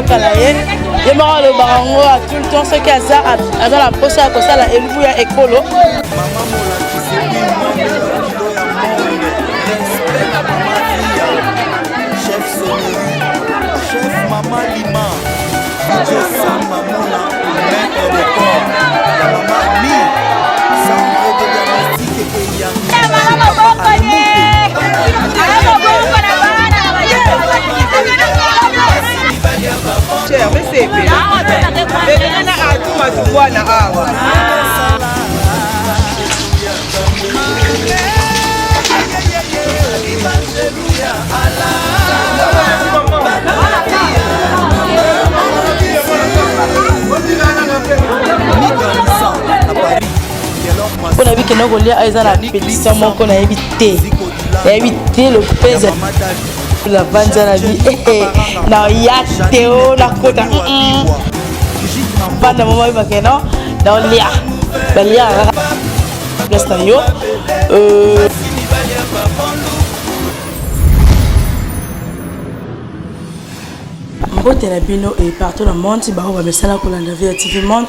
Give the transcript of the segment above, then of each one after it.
mboka na ye ye moko alobaka yango a tout le temps soki aza na posa ya kosala elubu ya ekolo Maman Lima, je sens maman là, mais elle est corps. La maman Mi, centre de diagnostic et Yann. Cher, mais c'est bien. On a vu que nous avons la pétition qu'on a évité. On a évité le pèse la bande de la vie. Non, il y a Théo, la côte. Pas de moment, il va que non. Dans l'IA. L'IA, l'instant. Mbote na bino et partout dans le monde, si vous avez ça pour la vie activement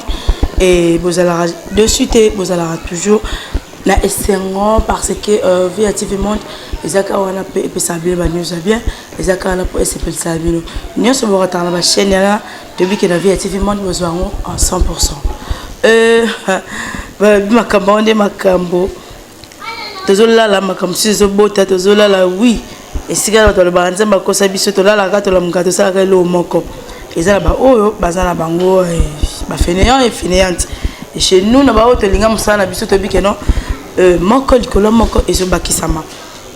et vous allez dessus vous allez toujours na essengo parce que vie activement les akana peut et ça bien news bien les akana pour essayer de ça bien nous sommes retard la chaîne là depuis que la vie activement besoin en 100%. Makambo makambo tozola la makambo si zobota tozola la oui. Et si vous avez un peu de biso to la gato la mugato ça ka lo moko ezala ba oyo bazana bango ba fainéant et fainéante et chez nous na ba oto linga musana biso to bike non moko likolo moko ezo bakisama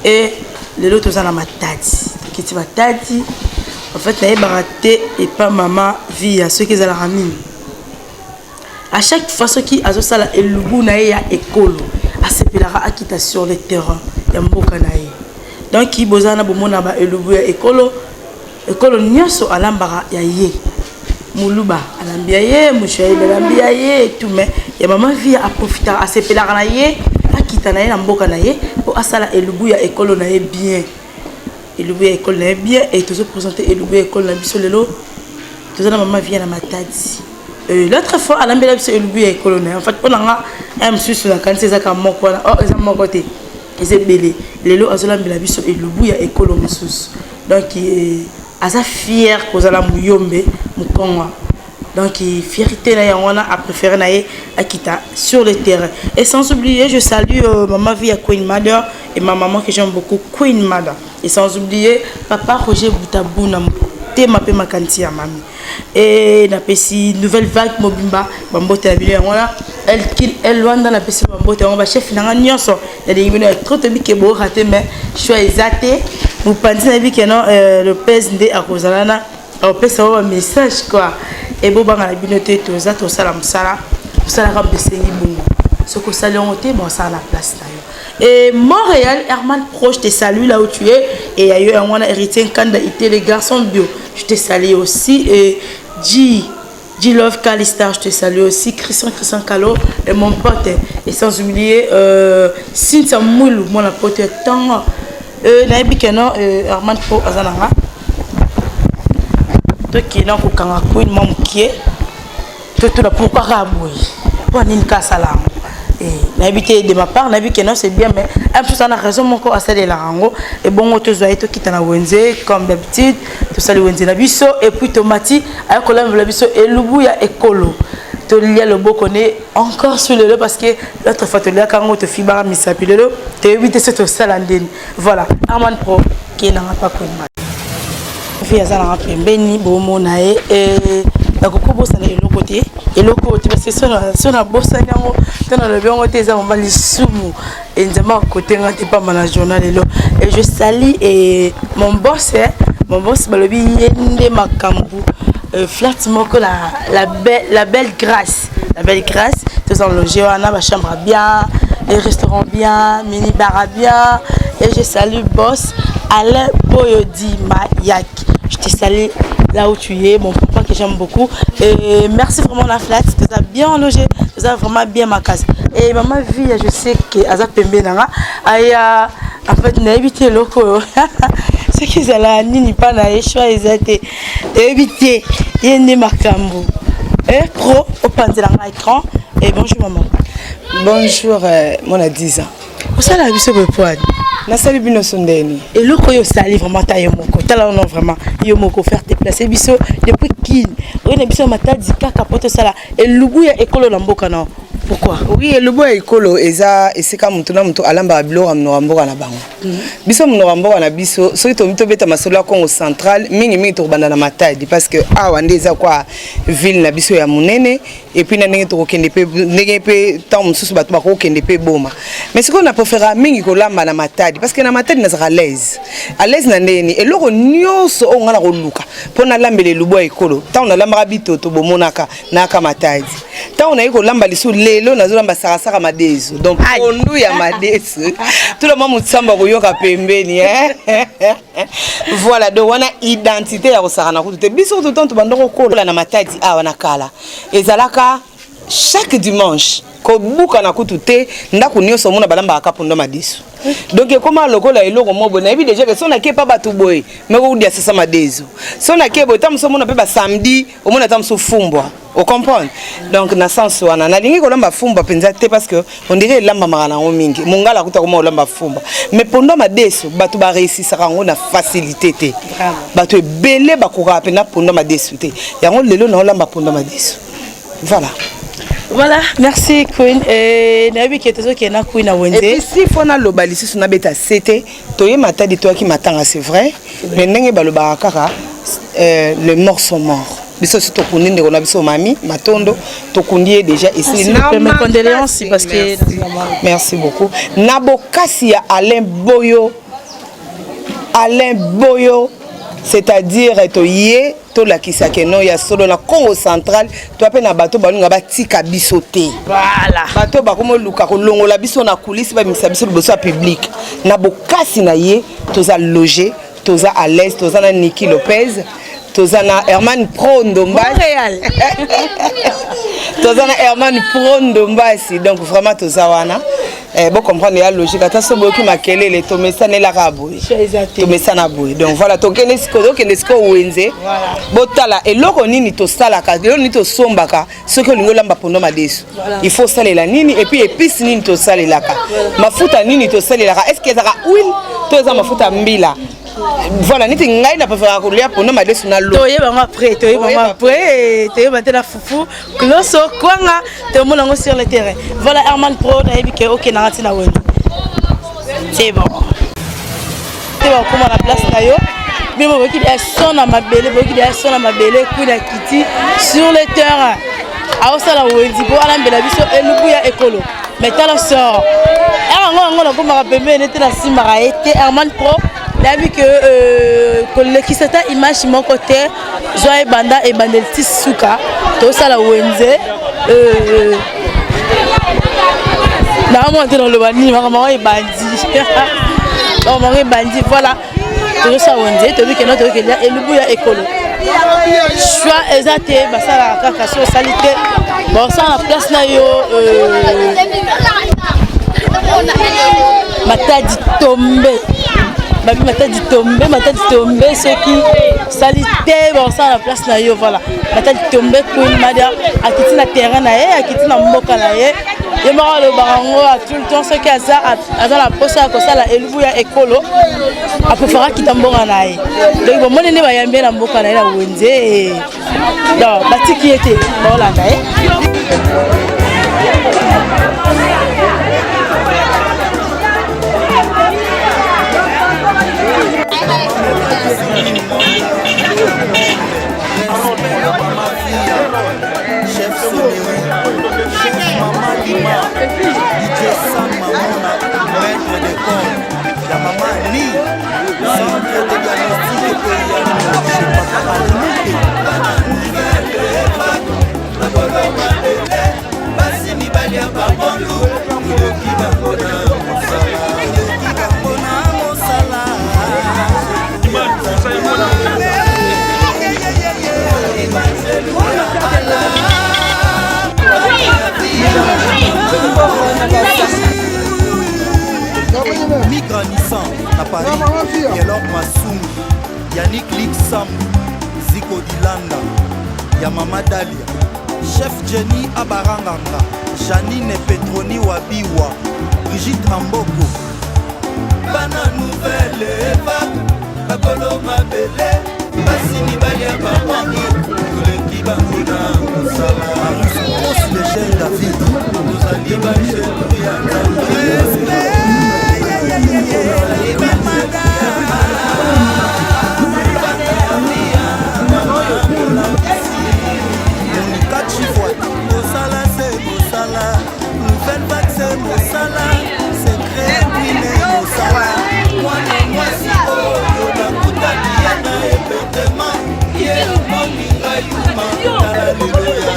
et lelo to zana matati kiti matati en fait na baraté et pas maman vie à ceux qui ezala ramine à chaque fois ceux qui azo sala elubu na ya ekolo asepelara akita sur le terrain ya mboka na ye. Donc il bozana bomona ba elubu ya ekolo nyoso alambara ya ye muluba alambia ye mushaile alambia ye tout mais ya mama vie a profiter a sepela na ye akita na ye na mboka na ye pour asala elubu ya ekolo na ye bien elubu ya ekolo na ye bien et toujours présenter elubu ya ekolo na biso lelo tozana mama vie na matadi l'autre fois alambia biso elubu ya ekolo na en fait on a un monsieur sur la kanse za ka moko na oh eza moko te eza belé lelo azolambela biso elubu ya ekolo mosusu donc aza fier kozala muyombe mukonga donc fierté na yangona a préféré na ye akita sur le terrain et sans oublier je salue maman vie à Queen Mother et ma maman que j'aime beaucoup Queen Mother et sans oublier papa Roger Boutabou ma pe makanti ya mami et na pesi nouvelle vague mobimba bambote la bilio ngona elle wanda na pesi bambote ngona chef na nyonso ya dingino trop te bike bo raté mais choix exacté mu pandi na bike non le pèse ndé a kozalana au pèse un message quoi et bo banga na bino te to za to sala musala ka besengi bungu soko salon te bon ça la place là. Et Montréal, Herman Pro, je te salue là où tu es. Et il y a eu un héritier Kanda Ité, les garçons bio. Je te salue aussi. Et G Love Calistar, je te salue aussi. Christian Calo, et mon pote. Et sans oublier Cynthia Moulou, mon pote. Tant Naïbi Keno, Herman Pro, Azananga. Toi qui es là pour Kangakou, une maman qui est. Toi, tu l'as pour Karaboui. Pour Ninka Salam. N'habité de ma part, n'habité que non c'est bien, mais un peu ça a raison mon corps à ça de la rango et bon on te zoe tout qui t'en a wenze comme d'habitude tout ça le wenze na biso et puis tomati avec la biso et l'ubu ya ekolo to lia le beau connaît encore sur le parce que l'autre fois tu lia quand on te fiba misapilelo te éviter cette salandine voilà Armand Pro qui n'a pas connu fille à ça la pembeni bon mon et la coco bossa na le côté et le côté parce que son a bossa nyango dans le bien côté ça on va les sumu et nzama côté ngati pas mal journal et je salue et mon boss balobi yende makambu flat moko la belle grâce tous en logé wana ba chambre bien les restaurants bien mini bar bien et je salue boss Alain Boyodi Mayak. Je te salue là où tu es, mon papa que j'aime beaucoup. Et merci vraiment la flat, tu as bien logé, tu as vraiment bien ma case. Et maman vie, je sais que Azap Pembe Nanga, en fait, n'a évité loco. ce qu'ils allaient nini pas na choix exacté éviter yende makambo pro au panzela écran et bonjour maman. Bonjour mon a 10 ans. Au ça la biso bepoani. Na sali bino sondeni. Et le koyo sali vraiment ta yomoko. Tala non vraiment yomoko faire te placer biso depuis kin. On a biso matadi kaka poto sala et lubu ya ekolo na mboka na. Pourquoi? Oui, le bois écolo eza esika mutu na mutu alamba bilo amno mboka na bango. Biso mno mboka na biso so to mito beta masolo Congo central mingi to banda na matadi parce que awa ndeza kwa ville na biso ya munene et puis na ndenge to kokende pe ndenge pe tant mususu bato ba kokende pe boma. Mais ce qu'on a préféré mingi ko lamba na matadi parce que na matadi na à l'aise. À l'aise na ndeni eloko nyonso o ngana ko luka. Pona lambele le bois écolo. Tant on a lamba bito to bomonaka na ka matadi. Tant on a ko lamba lisu lelo nazolamba sarasara madezo donc pondu ya madezo tout le monde mutsamba koyoka pembeni voilà donc on a identité ya kosarana kutu te biso tout temps bandoko kola na matadi awa na kala ezalaka chaque dimanche ko buka na kutu te ndako nyonso mona balamba akapondo madezo donc comment lokola eloko mobo na yebi déjà que son na kepa batu boy mais ko dia sasa madezo son na kebo tamso mona pe ba samedi au mona tamso fumbwa. Vous comprenez? Donc, dans le sens où on a dit que l'on fumba parce que on dirait que l'on a mingi. Mon gars, l'on fumba. Mais pendant ma déçu, batu ba réussi ça rend on a facilité. Batu belé ba koura pena pendant ma déçu. Ya on le long na pendant ma déçu. Voilà. Voilà, merci Queen. Nabi qui est toujours qui est na Queen à Wenze. Et puis si fona lo balisi sur na beta c'était toye mata de toi qui m'attend c'est vrai. Mais n'engé ba lo barakara les morts sont morts. Biso si tokundi ndeko na biso mami matondo tokundi déjà ici mes condoléances parce que merci beaucoup nabokasi ya Alain Boyo c'est-à-dire to yé to la kisake no ya solo na Congo central to apena bato balunga batika biso te voilà bato bakomo luka ko longola biso na coulisse ba misa biso biso public nabokasi na ye toza loger toza à l'aise toza na Niki Lopez Tozana Herman Prondombasi Montréal. Tozana Herman Prondombasi donc vraiment tozawana bon comprendre la logique ata so boki makele le tomesa ne la rabo tomesa na boy donc voilà tokene siko wenze botala eloko nini to sala ka eloko nini to sombaka soki olingo lamba pondo madesu il faut salela nini et puis épice nini to salelaka mafuta nini to salelaka est-ce que ça huile to za mafuta mbila. Voilà, niti ngai na préfère kolia pour no madesu na lo. Toye ba après, toye ba tena fufu, kloso kwanga, te mona ngo sur le terrain. Voilà Herman Pro na yebi ke OK na ratina woni. C'est bon. C'est bon comment la place na yo. Mais mo ki dia sona mabele, bo ki dia sona mabele ku na kiti sur le terrain. A osala wendi bo ala mbela biso elubu ya ekolo. Mais tala sort. Ngo na komaka pembe nete na simara ete Herman Pro. D'avis que le qui s'attend image mon côté joie banda et bandelti suka tout ça la wenze na monter dans le bani maman est bandit maman est bandit voilà tout ça wenze tu veux que notre que et le bouya écolo choix exact bah ça la kaka so salité bon ça la place na yo matadi tombe babi matadi tombe ceux qui salité bon ça la place na yo voilà matadi tombe Queen Madia akiti na terrain na ye akiti na mboka na ye ye mara le barango à tout le temps ce qui a ça la posa ko ça la elubu ya ekolo a préférer kitamboka na ye donc bon monene ba yambe na mboka na ye na wenze donc batiki était voilà na ye Chef Soleil, chef Maman Lima, DJ Sam Mamona, maître de corps, la maman Ni, centre de diagnostic périanal, chez Papa Mi grandissant à Paris, et alors Massoum. Yannick Lixam, Zico Dilanda, ya Mama Dalia, Chef Jenny Abaranganga, Janine Petroni Wabiwa, Brigitte Amboko. Bana nouvelle vague, Bakolo Mabele, Bassini Balia Babani, Tuleki Bakuna, Moussala, Marus Léger David, Moussali Baché, Monica Chivoine, Moussala c'est Moussala, nouvelle vague c'est Moussala, c'est créé Brine Moussala. Moi si oh, la kuta diana epetema, ye moninga yuma, hallelujah.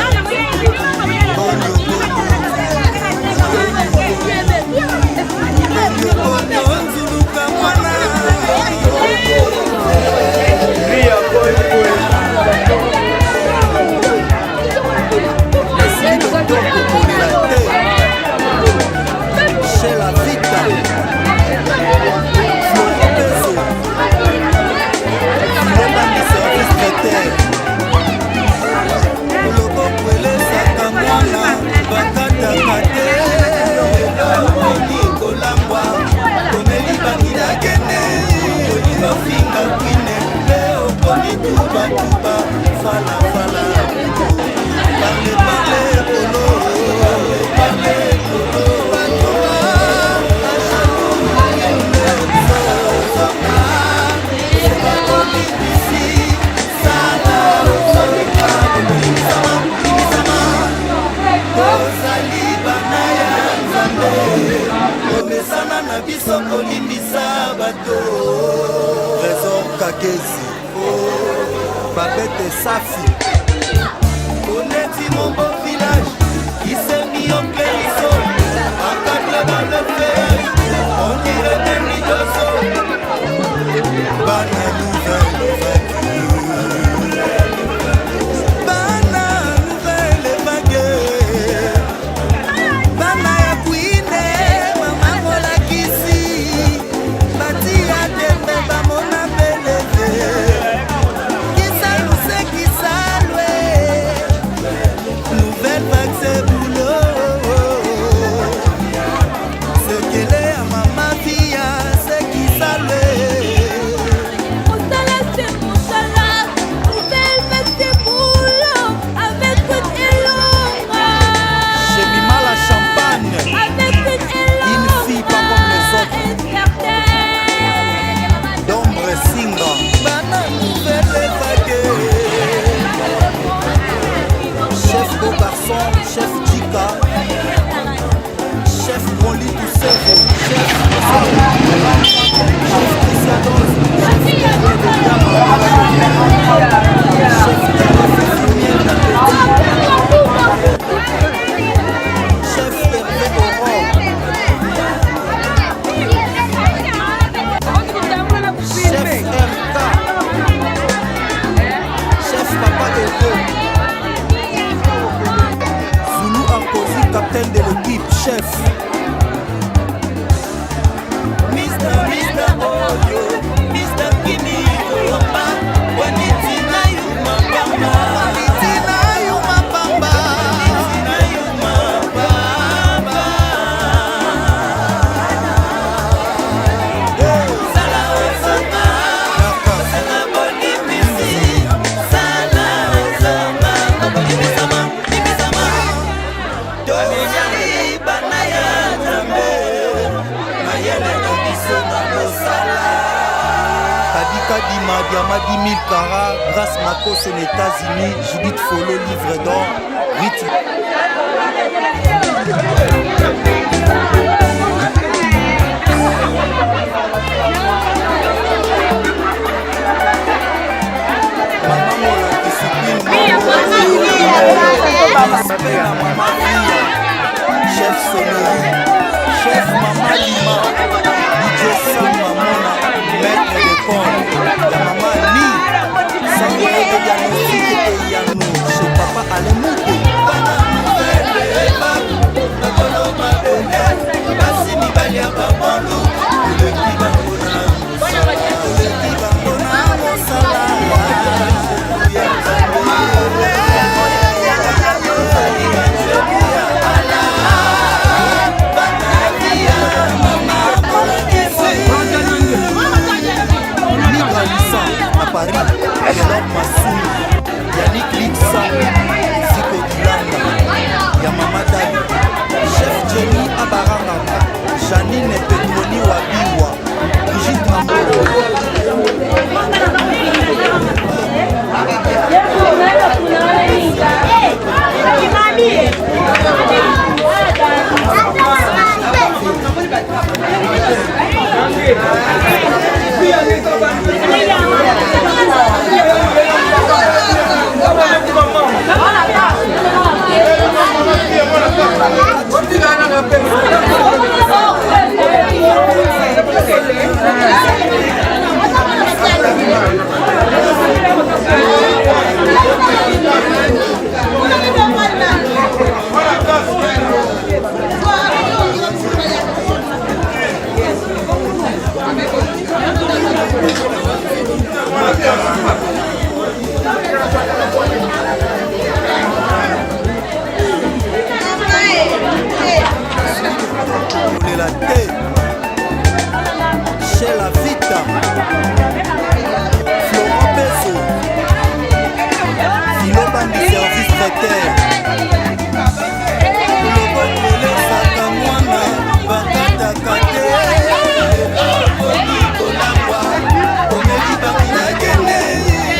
Babette Safi, Oneti mon beau village, qui s'est mis en périsson, en quatre dans le feuille, on dirait des rideaux. Bana nouvelle vague, Bana ya kuine, mama mola kisi, bati ya tembe bamona beleve. Nouvelle vague c'est boulot. Ce qu'elle est à maman via, c'est qui salue. Moussala c'est Moussala, nouvelle vague c'est boulot. Avec une élonga. J'ai mis mal à champagne. Avec une élonga. Une fille pas comme les autres. D'ombre singa. Bana nouvelle vague. Chef beau garçon, chef Djika, chef Broli Toussevo, chef Christianos, chef Hervé Aurore, chef RK, chef Papa Edo, Zulu Arkosi, capitaine de l'équipe, chef. Mr. Oyo, Mr. Kini, Opa, Wanitina Yuma Pamba, Wanitina Yuma Pamba, Wanitina Yuma Pamba. Sala Ozama, Sala Boni Misi, Sala Ozama, Boni Misama, Misama. Donyari Banaya Zambe, Mayele Nobisona Mosala. Kadika Dima, Diama 10 000 carats, Grâce Makos aux États-Unis, Judith Folo, livre d'or, Rite. Maman Mola, discipline, Maman Fia, Chef Sonnerie, Chef Mama Lima, DJ Sam Mamona, Maître de Corps, la Maman Ni, sans de diagnostic et Yannou, chez Papa Alemouté. Balia Babalo, le Kibangona, Chez la Vita, Florent Besso, Philoban du service traiteur, le bon relais Sakamwana, Bakata Kate, Nicolagua, Omeli Bakina Gene,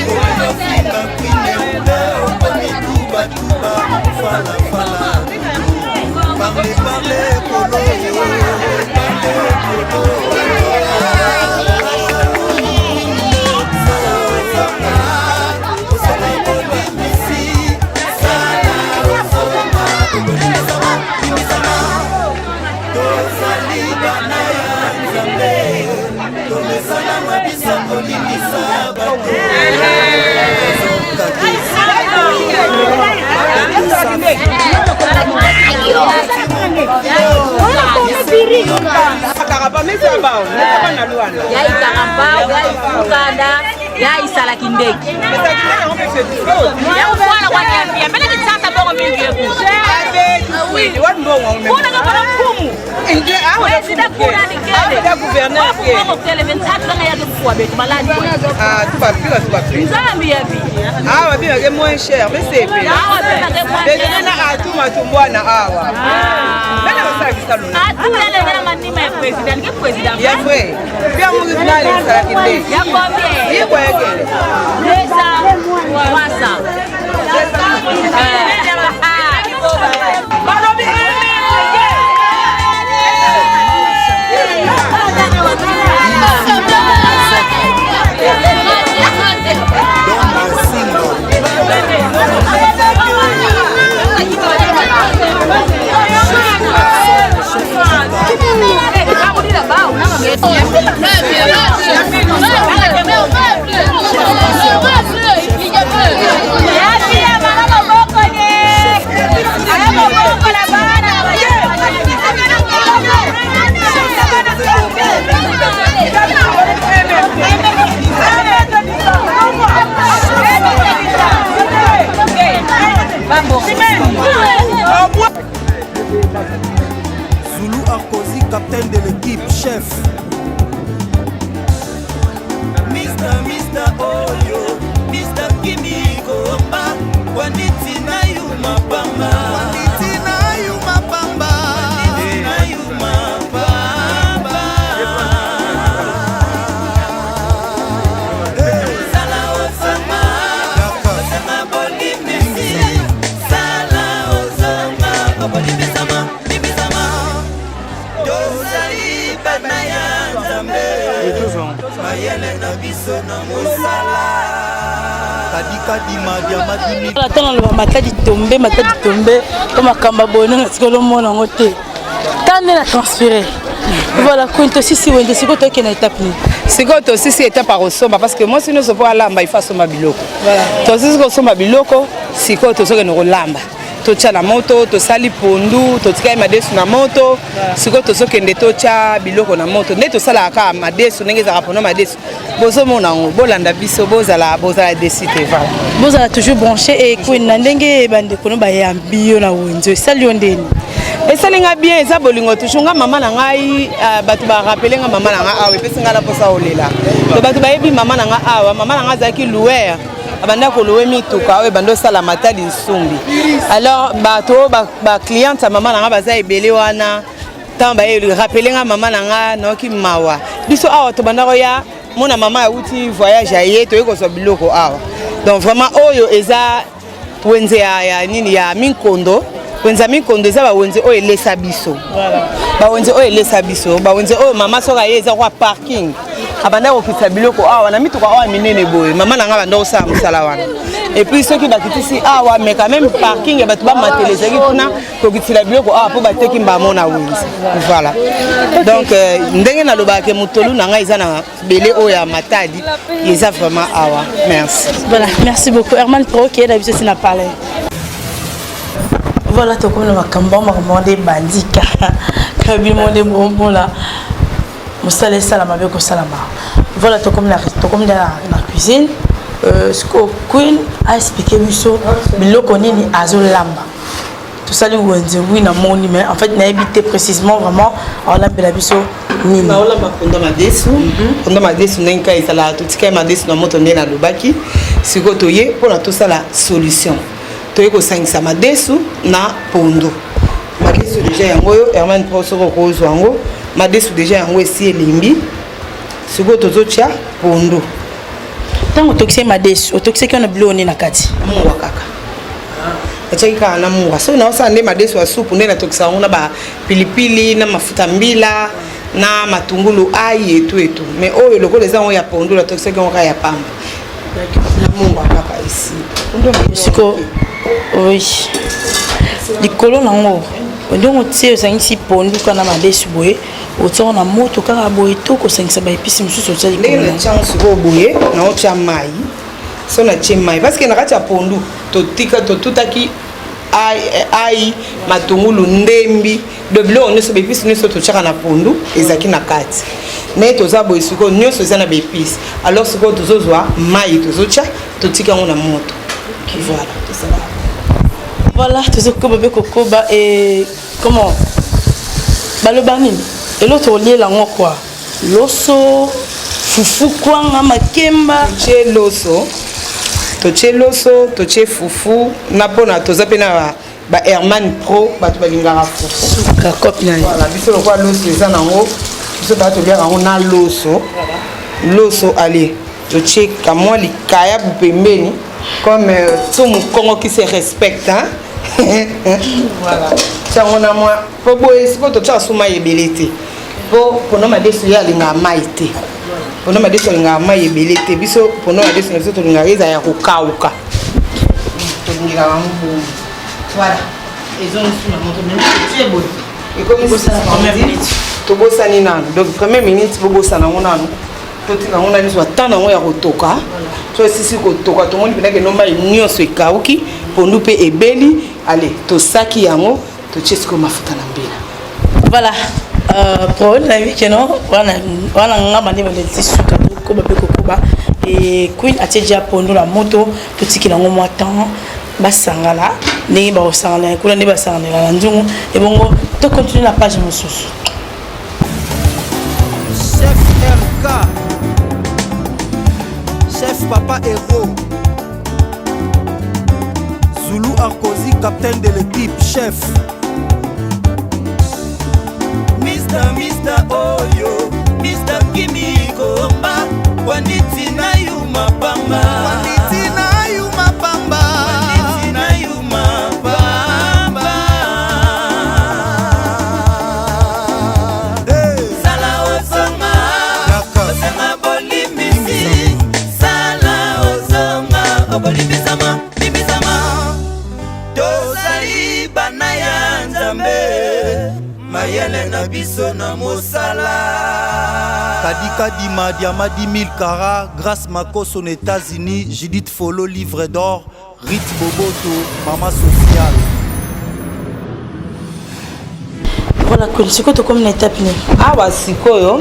Omelofinga Kwine, Ometuba Tuba, Fala Fala, parlez, parlez, Polo, moins cher, mais c'est bien. Zulu Arkosi, capitaine de l'équipe, chef. Mr. Oyo, Mr. Kimiko, Waniti na yuma pamba, Waniti na yuma pamba, Waniti na yuma pamba. Sala osama, osama boli mesi, sala osama, boli mesama, mesama. Dozali banaya zambe. Attends, le matadi tombé, comme un cambabonne, parce que le monde en ôté. Tant de la transférer. Voilà, quand aussi si vous êtes si côté qui n'a étape ni. C'est quoi aussi si étape par Osoma parce que moi si nous sommes là, il faut Soma biloko. Voilà. Toi si nous sommes biloko, c'est quoi toi que nous lamba. Tocha la moto, to sali pondu, to tika madesu na moto. C'est quoi toi que nous tocha biloko na moto. Ne to sala ka madesu n'engage à rappeler madesu. Bozo mona ngo bolanda biso bozala décider voilà. Bozala toujours branché et quoi n'andenge bande kono ba ya bio na wenzo. Sali ondeni. Et ça linga bien, ça bolingo toujours nga maman na ngai batu ba rappeler nga maman na nga awe pesi nga la posa olela. To batu ba yebi maman na nga awa, maman na nga zaki louer. Abanda ko louer mituka oyo bando sala matali nsumbi. Alors bato ba cliente maman na nga baza ebele wana. Tant ba ye rappeler nga maman na nga noki mawa. Biso awa to banda ko ya mona maman ya uti voyage aye to yeko so biloko awa. Donc vraiment oyo eza wenze ya nini ya minkondo. Wenza minkondo eza ba wenze oyo elesa biso. Voilà. Ba wenze oyo elesa biso, ba wenze oyo mama soka ye eza kwa parking. abanda kokitisa biloko awa na mituka awa minene boye mama na nga banda kosala mosala wana et puis soki bakitisi awa mais quand même parking ya bato bamatela ezalaki kuna kokitisa biloko awa mpo bateki mbamo na wenze voilà donc ndenge nalobaka motolu na ngai eza na bele oyo ya matadi eza vraiment awa merci. Voilà, merci beaucoup Herman Pro qui est d'habitude aussi n'a parlé. Voilà, tu comme le macambo des bandits kabi monde bonbon là musale salama beko salama. Voilà, tu comme la cuisine ce que Queen a expliqué biso biloko nini azolamba. Tout ça lui wenze oui na moni mais en fait n'a évité précisément vraiment on l'a bela biso nini. Na ola makonda madesu nenka isala tutika madesu na moto ndena lobaki siko toye pour tout ça la solution. Toye ko sangisa madesu na pondo. Madesu déjà yango yo Herman Pro soko ko zwango madesu déjà yango esi elimbi siko tozocha pondo. Tango tokise madesu otokise kana biloni na kati. Mungu kaka. Achika na mungu. So na osa nde madesu wa supu nde na tokisa ngona ba pilipili na mafuta mbila na matungulu ai etu mais oyo lokolo eza ngo ya pondo la tokisa ngo ya pamba. Na mungu kaka ici. Siko oui. Likolo nango. Ndongo tie osangisi pondo kana madesu boye otso na moto kaka boye to ko sangisa ba episi mususu otsa likolo. Na chance go boye na otsa mai. So na chemai parce que na kati ya pondo to tika to tutaki ai matungulu ndembi de blo ne so be episi ne so to chaka na pondo ezaki na kati. Mais toza boye siko nyoso za na be episi. Alors siko tozozwa mai tozocha to tika ngo na moto. Voilà, tout ça. Voilà, tout ce que koba et comment balobani et l'autre lié là quoi loso fufu quoi makemba che loso to che fufu na pona toza pena ba Herman Pro ba to balingara fufu ka copie na voilà biso lo kwa loso eza nango biso ba to biara ngo na loso allez to che kamwa likaya bupembeni comme tout mon Congo qui se respecte hein. Voilà ça on a moi pour boye siko to tsa suma yebelete pour no madesu ya linga maite pour no madesu linga mai yebelete biso pour no madesu na to linga reza ya kokauka to linga wangu voilà ils ont sous la moto même c'est beau et comme ça la première minute to bossa ni nanu donc première minute bo bossa na nanu to tika ngona ni so tana ngo ya kotoka so sisi kotoka to moni pinake no mai nyoso ekauki pondu pe ebeli allez to saki yango to chesko mafuta na mbila. Voilà pour la vie que non wana ngamba ndi bale tisuka ko ba peko ko ba et Queen ateja pondo la moto to tikila ngo motan basangala ndenge ba osangala kula ndi basangala la nzungu et bongo to continue la page mosusu. Chef RK, chef Papa Héros, Zulu Arkozi, capitaine de l'équipe, chef. Mr. Oyo, Mr. Kimiko, Waniti na yuma pamba. Waniti na yuma pamba. Waniti na yuma pamba. Sala ozonga, ozonga bolimisi. Sala ozonga, obolimizama, limizama. Tozali banaya nzambe. Mayele na biso na mosala. Kadika Dima, Diama 10 000 carats, Grâce Makos aux États-Unis, Judith Folo, livre d'or, Rit Boboto, Mama Sociale. Voilà, c'est quoi comme une étape? Ah, bah, c'est quoi,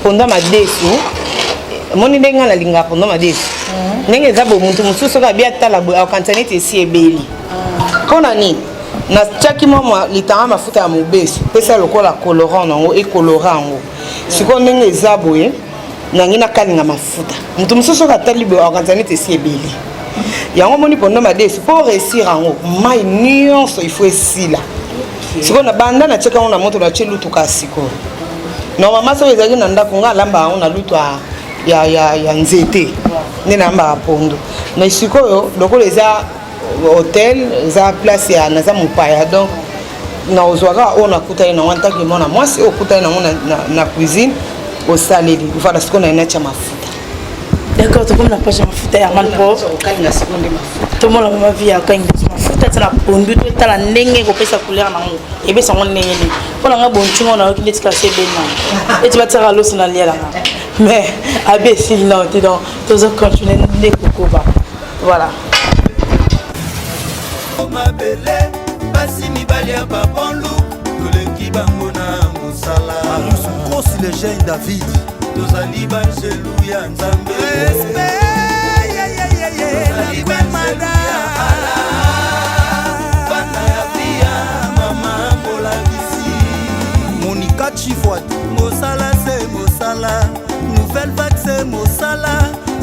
pendant ma déçu, mon idée na linga pendant ma déçu. N'engage pas beaucoup, mon souci c'est bien tala boue, au cantonné t'es si ébélé. Qu'on a ni, na chaki mama litanga mafuta ya mobesu, pesa lokola colorant nango et colorant ngo. Siko n'engage pas boue, n'angina kalinga mafuta. Mon souci c'est tali boue, au cantonné t'es si ébélé. Yango moni pendant ma déçu, pour réussir ngo, mai nuance il faut essayer là. Siko na banda na cheka ona moto na chelu tukasiko. Normalement so ezaki na ndako nga lamba ona lutu ya nzete. Ne namba pondo. Mais sikoyo lokolo eza hôtel, eza place ya naza mupaya donc na ozwaka ona kuta ina wanta ki mona mwasi okuta ina na cuisine au salé. Voilà ce qu'on a une autre mafuta. D'accord, tout comme la page mafuta ya man pro. Tout le monde a ma vie à quand mafuta tana pondu tout tala ndenge ko pesa couleur na ngo. Et bien ça on ndenge ni. Pour nga bon tu on a qui dit casser ben. Et tu vas te faire l'os na lia là. Mais imbécile non, tu donc tous continuer les cocoba. Voilà. Ma belle, basi mibali ya babonlu, toleki bango na mosala. Marius Grosse légende David. Tozali banjelu ya Nzambe. Tozali banjelu ya ala. Bana ya pia, mama mbola bisi. Monica Chifouat. Mosala c'est mosala, nouvelle vague c'est mosala,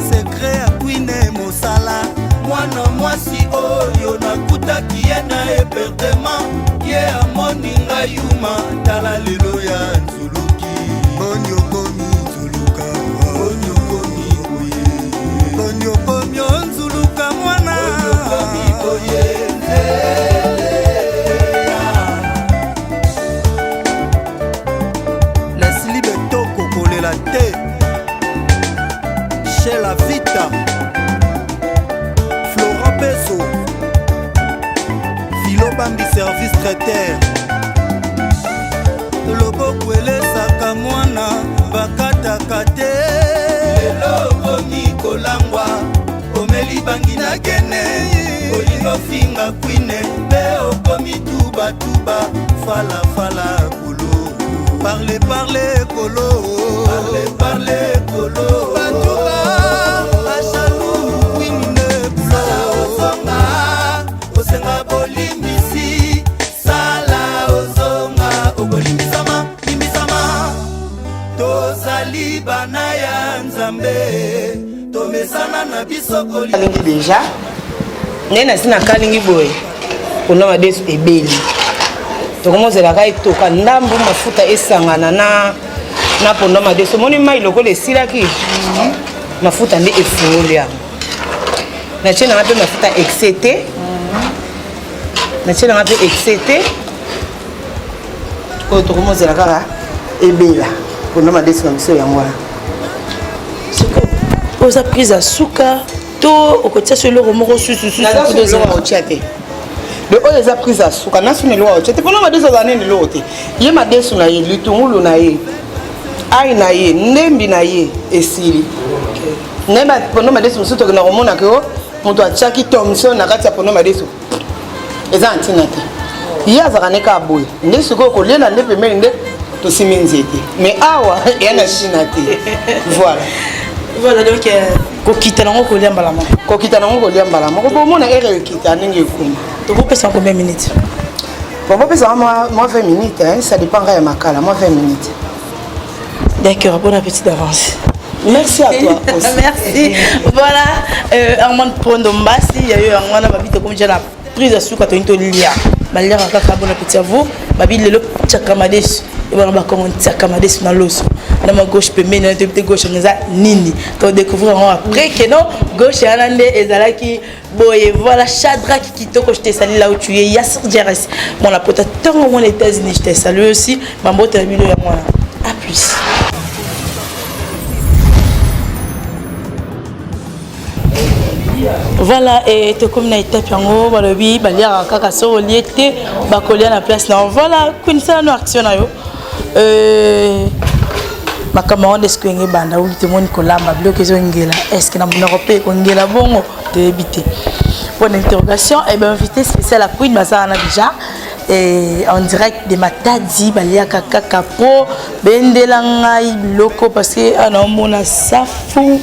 secret à Queen mosala. Mwana mwasi oyo nakutaki ye na hébertement, ye amoni ngai yuma tala lelo ya nzuluki. Bonyokomi nzuluka. Bonyokomi oye. Bonyokomi nzuluka mwana. Bonyokomi oye. Leslie Betoko kolela te. Chez la Vita. Florent Besso. Philo Bambi service traiteur. Loboko elesaka mwana bakataka te. Lelo okomi kolangwa omeli bangi na gene, olingo finga kwine mpe okomi tubatuba falafala kolo. Parle kolo. Parle kolo. Batuba achalou kwine sala ozonga osenga bolimbisi. Sala ozonga obolimbisama limbisama. Tozali bana ya Nzambe, tomesana na biso koli. Kalingi déjà. Nena sina kalingi boy. Kuna madesu ebeli. Tokomozela kai toka ndambu mafuta esangana na pondo madesu. Moni mai lokole silaki. Mafuta ndi efungoli yango. Na chena ngape mafuta excité. Na chena ngape excité. Ko tokomozela kaka ebela. Pondo madesu na biso yango. Oza prise à suka to okotia sur le romoro susu le oyo eza prise à suka na sune lo otiate pona madeso za nene lo ote ye madeso na ye litungulu na ye ai na ye ndembi na ye esili neba pona madeso musuto na romona ko muto achaki Thomson na kati ya pona madeso eza antina te ye azaka ne ka boye nde siko ko lela nde pemeli nde to siminzete mais awa yana china te voilà. Voilà donc kokita nango kolia mbalama. Kokita nango kolia mbalama. Ko bomona ere kita ndenge ekuma. To vous pesa combien de minutes? Bon, moi pesa moi 20 minutes hein, ça dépend de makala, moi 20 minutes. D'accord, bon appétit d'avance. Merci à toi aussi. Merci. Voilà, Armand Pondo Mbasi, il y a eu un mois babite comme j'ai la prise à sucre to lia. Balia kaka bon appétit à vous. Babi le tchakamades. Et voilà ba comment tchakamades na loso. Na ma gauche peut mener de gauche nza nini. To découvrir après que non gauche anande ezalaki boye voilà Shadrach Kitoko je t'ai salué là où tu es Yassir Djeres. Mon la pote tant aux États-Unis je t'ai salué aussi. Mambo terminé à moi. À plus. Voilà, et tout comme na étape yango balobi balia kaka so liete bakolia na place na voilà kunisa no action na yo makamaro de ce que banda ou te moni kolamba bloqué zo ngela est-ce que na mona repé ko ngela bongo te éviter bonne interrogation et ben invité spécial à Queen Mazana déjà et en direct de Matadi balia kaka kapo bendela ngai loko parce que ana mona safu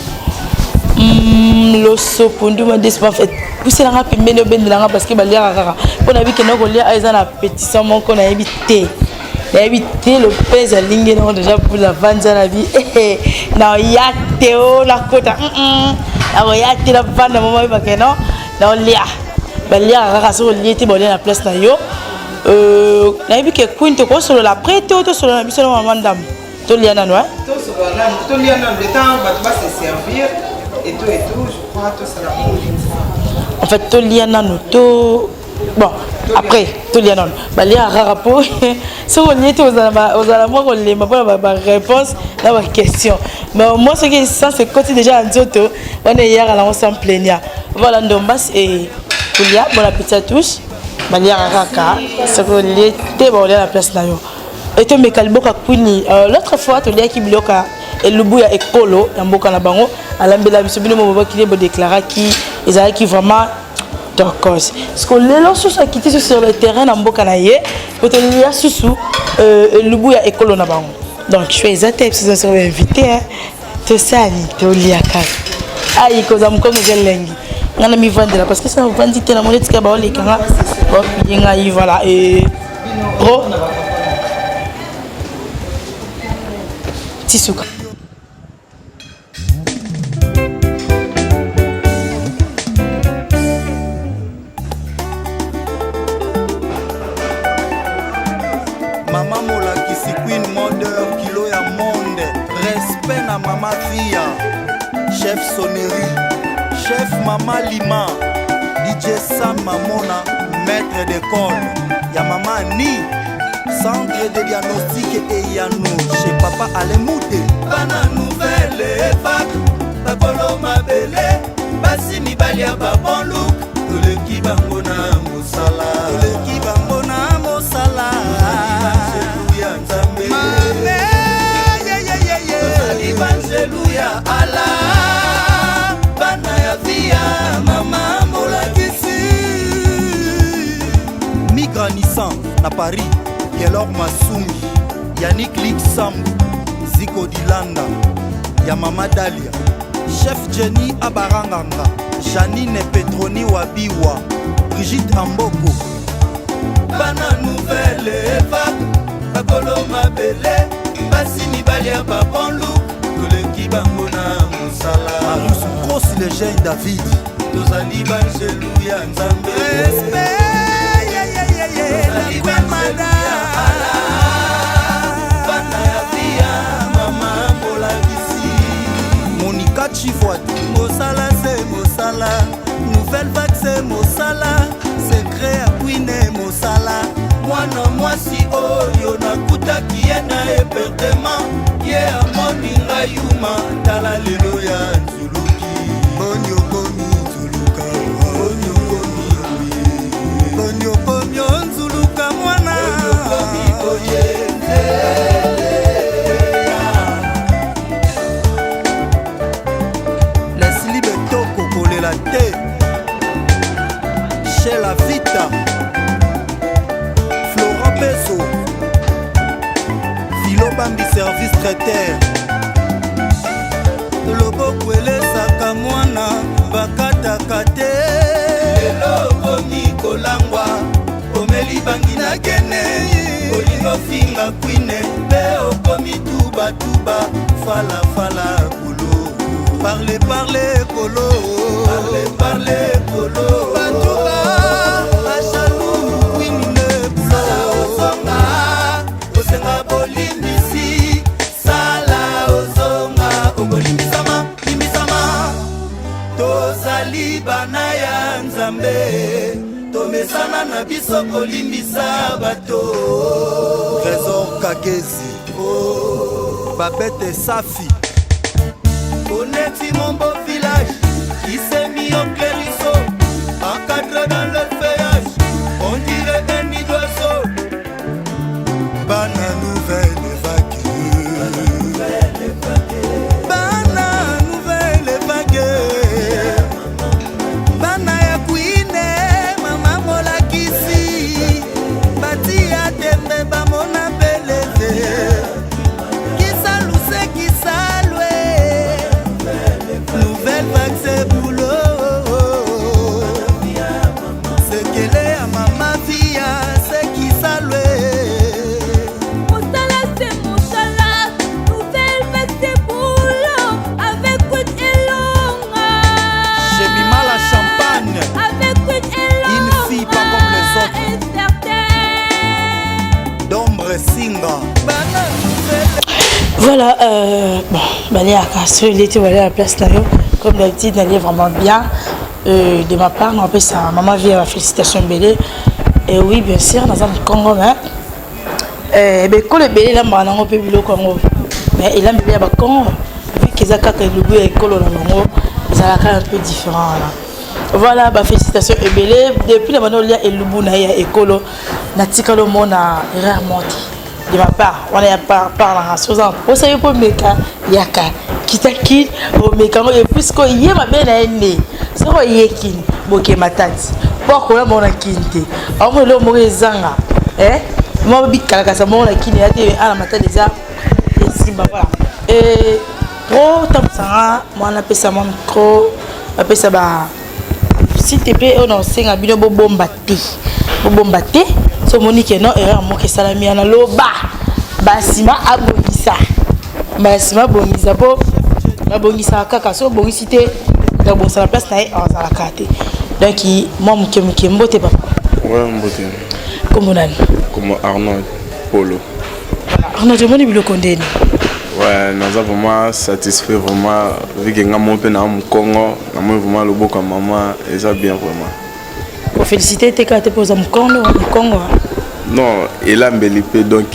loso pondu ma despa fait pousser la rap mais no bendela parce que balia kaka on a vu que no kolia aiza na pétition mon qu'on a évité. Éviter le pèse à ligne déjà pour la vente à la vie. Non, il y a Théo, la côte. Alors, il y a la vente à moment où il non. Non, il y a. Il y a un rassure lié, tu la place na yo. Na vu que Queen te sur la prête ou sur la mission de madame. Tu l'y a non, hein? Tu l'y a non, le temps va se servir et tout, je crois, tout ça. En fait, tu l'y a non, tu bon après tout les non bali à rapport ce qu'on y était aux alamoi on les m'a pas réponse dans ma question mais moi ce qui ça c'est côté déjà en auto on est hier à la on s'en plaignait voilà ndombas et Poulia bon appétit à tous bali à raka ce qu'on y était bon la place là yo et to me kalboka kuni l'autre fois to lia ki bloka et lubuya ekolo ya mboka na bango alambela biso bino mo ki le déclarer qui ezali qui vraiment donc parce que les gens sont quittés sur le terrain en mboka na ye pour te lia susu lubuya ekolo na bango donc je fais ça ils sont invités hein to sali to lia ka ai ko za mkongo gelengi ngana mi vendre là parce que ça vendre te na monete ka ba ole kanga bon yinga yi voilà et pro Tisuka. Mama molakisi queen modeur kilo ya monde respect na mama Via chef sonnerie chef mama Lima DJ Sam Mamona maître d'école ya mama Ni centre de diagnostic et Yano chez papa Alemouté bana nouvelle époque bakolo mabele basi mibali ya babon look toleki bango na mosala toleki bango na mosala ya nzambe mame tozali banzelu ya ala bana ya Via mama molakisi migranissan na Paris Kelor Masumi, Yannick Lik Sambu, Ziko Dilanda, ya mama Dalia, chef Jenny Abaranganga, Janine Petroni Wabiwa, Brigitte Amboko. Bana nouvelle époque, bakolo mabele, basi mibali ya babon look, toleki bango na mosala. Marius grosse légende David, tozali banzelu ya nzambe. Respect, la mada. Monica Chivoit Mosala c'est Mosala nouvelle vague c'est Mosala secret à Queen Mosala mwana mwasi oyo nakutaki ye na hébertement ye amoni ngai yuma tala lelo ya nzuluki bonyokomi nzuluka bonyokomi nzuluka mwana bonyokomi oyende chez la Vita Florent Peso Philo Bambi service traiteur loboko elesaka mwana bakataka te lelo okomi kolangwa omeli bangi na gene olingo finga kwine mpe okomi tubatuba falafala kolo parle kolo parle kolo batuba achalou kwinine sala ozonga osenga bolimbisi sala ozonga okolimbisama limbisama tozali bana ya nzambe tomesana na biso kolimbisa bato trésor kagezi babete safi Honnêti mon beau village qui s'est mis au clarisseau, encadré dans le feuillage, on dirait un nid d'oiseau. Bana nouvelle vague, bana nouvelle vague, bana ya Queen, mama molakisi, bati ya tembe bamona beleze, kisaluse kisalwe. Nouvelle vague c'est boulot. C'est qu'elle est à maman Via, c'est qui salue. Moussala c'est Moussala, nouvelle vague c'est boulot. Avec Queen Elonga. J'ai mis mal à champagne. Avec Queen Elonga. Une fille pas comme les autres. D'ombre Singa. Voilà, bon, Bali à Castro, il était à la place là, comme d'habitude, il est vraiment bien. de ma part, on appelle ça maman vient la félicitation belé. Et oui, bien sûr, dans un Congo, mais quand le belé là, on peut le Congo. Mais il a mis à Congo, vu qu'ils ont quelques lobes et colo dans le Congo, ça a un peu différent là. Voilà, bah félicitations et belé. Depuis le moment où il y a Elubu na ya écolo, na tika le monde a rarement de ma part. On est par la chose en. Vous savez pour meka yaka kita kin au meka et puisque y ma belle est née. C'est quoi yekin boke matati. Pourquoi mon akinte? On me le mourir zanga. Moi bi kala kasa mon akine ya te ala matati déjà. Et simba voilà. Et pro tam ça moi on appelle ça mon micro, appelle ça ba s'il te plaît, on a aussi un bino bombaté. Bombaté, so Monique non erreur mo ke salami ana loba. Basima abongisa. Basima bongisa po. Ba bongisa kaka so bongisité. Donc bon ça la place na e en la carte. Donc moi mke mbote papa. Ouais, mbote. Comme on a. Comme Arnaud Polo. Arnaud je moni bilo condamné. Ouais, nous avons vraiment satisfait vraiment vu que nous avons au Congo, nous avons vraiment le beau comme maman et ça bien vraiment. Pour féliciter tes cartes pour au Congo. Non, il a mbelipé donc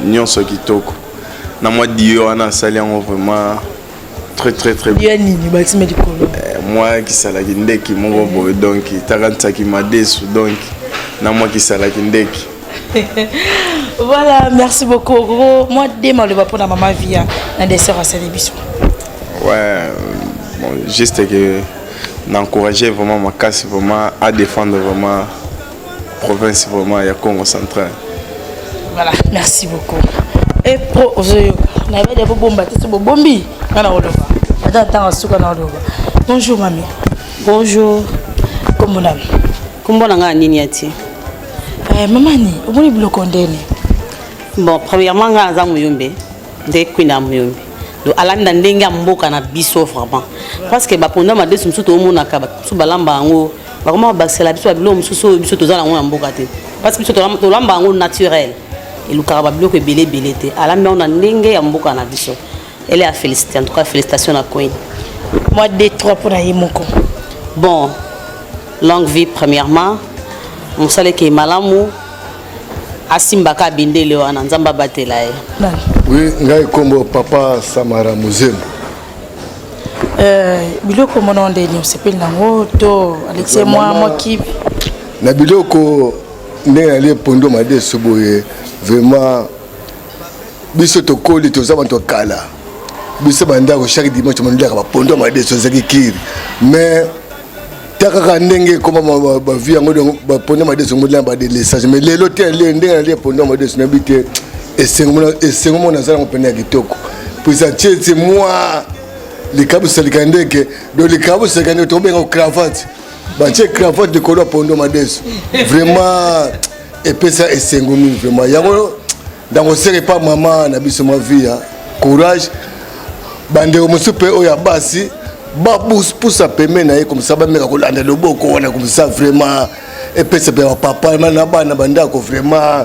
nous sommes qui toko. Na moi Dio on a salé vraiment très bien. Ni bâtiment du Congo. Moi qui salaki ndeki mon boy donc taranta qui m'a déçu donc na moi qui salaki ndeki. Voilà, merci beaucoup. Moi, demain, je vais prendre maman via un dessert à cette émission. Ouais, bon, juste que d'encourager vraiment ma casse vraiment à défendre vraiment la province vraiment et Congo central. Voilà, merci beaucoup. Et pour aujourd'hui, on avait des bombes, des bombi. Bonjour mamie. Bonjour. Comment on a? Comment on a ninyati? Maman ni, vous voulez le condamner? Bon, premièrement, on a muyumbe, des queen muyumbe. Donc, à la fin de l'année, on a biso vraiment. Parce que pendant ma décision, tout le monde a sous balamba ango, vraiment c'est la biso blom sous biso tous en ambokate. Parce que biso to lamba ango naturel. Et le caraba bloc est belé belé. À la fin on a n'engue amboka na biso. Elle est à féliciter, en tout cas félicitations à Queen. Moi des trois pour la yimoko. Bon, longue vie premièrement. On sait que malamu asimbaka bindele wana nzamba batela ye. Oui, ngai kombo papa Samara Muzembo. Biloko mono ndeni sepeli nango to Alexis moi qui na biloko ndenge ali pondo made soboye vraiment biso to koli to zaba to kala. Biso banda ko chaque dimanche mo ndaka ba pondo made so zaki kiri. Mais taka ndenge koma ba vie ngo ba pondo made so ngula ba de message mais lelo te le ndenge ali pondo made so nabite esengo na zala ngopena kitoko. Puis ça tient moi les câbles c'est que dans les câbles c'est que tomber en cravate. Bah tiens cravate de colo pondo made vraiment et puis ça esengo mi vraiment yango dans on serait pas maman na biso ma vie courage bande o musupe o ya basi ba pousse à pemer na comme ça ba meka ko landa loboko wana comme ça vraiment et puis c'est papa na bana banda ko vraiment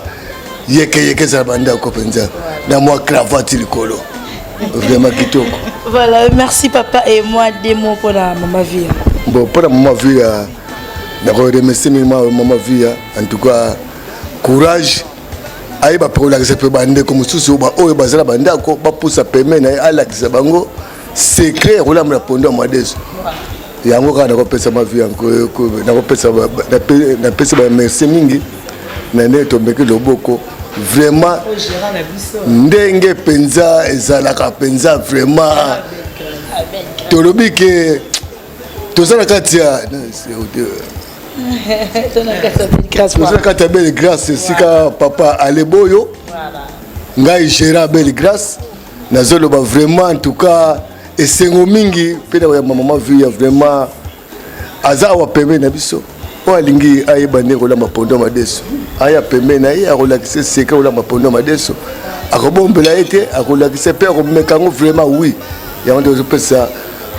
yeke ça banda ko penza na moi cravate likolo vraiment kitoko. Voilà, merci papa et moi des mots pour la maman vie. Bon pour la maman vie d'accord remercier maman vie en tout cas courage. Aïe ba pour la que bande comme sous ba o bazala banda ko ba pousse à pemer na ala ki bango secret rola me répondre à modeste yango kana ko pesa ma vie encore na ko pesa na pesa ba merci mingi na ne to mbeki loboko vraiment ndenge penza ezalaka penza vraiment tolobi ke tozala katia tozala katia belle grâce sika papa Aleboyo ngai gérant belle grâce nazoloba vraiment en tout cas esengo mingi pena ya maman vie vraiment azawa pembe na biso o alingi ayeba ndenge kolamba pondo madeso aya pembe na ye akolakisa seka kolamba pondo madeso akobombela ete akolakisa pe akomekango vraiment oui yango nde ozopesa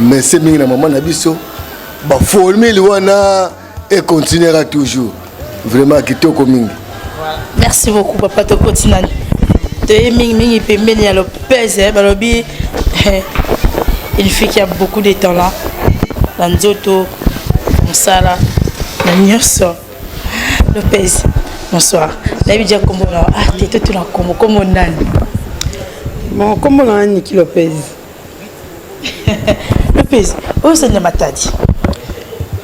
merci mingi na maman na biso baformule wana et continuera toujours vraiment kitoko mingi. Merci beaucoup papa to continue de mingi pembe ni alo pèse balobi une fille qui a beaucoup de talent dans Nzoto mosala na nyonso. Lopez, bonsoir. Nabidia kombo na te to na kombo nani? Bon, kombo na Niki Lopez. Lopez, où c'est le matadi?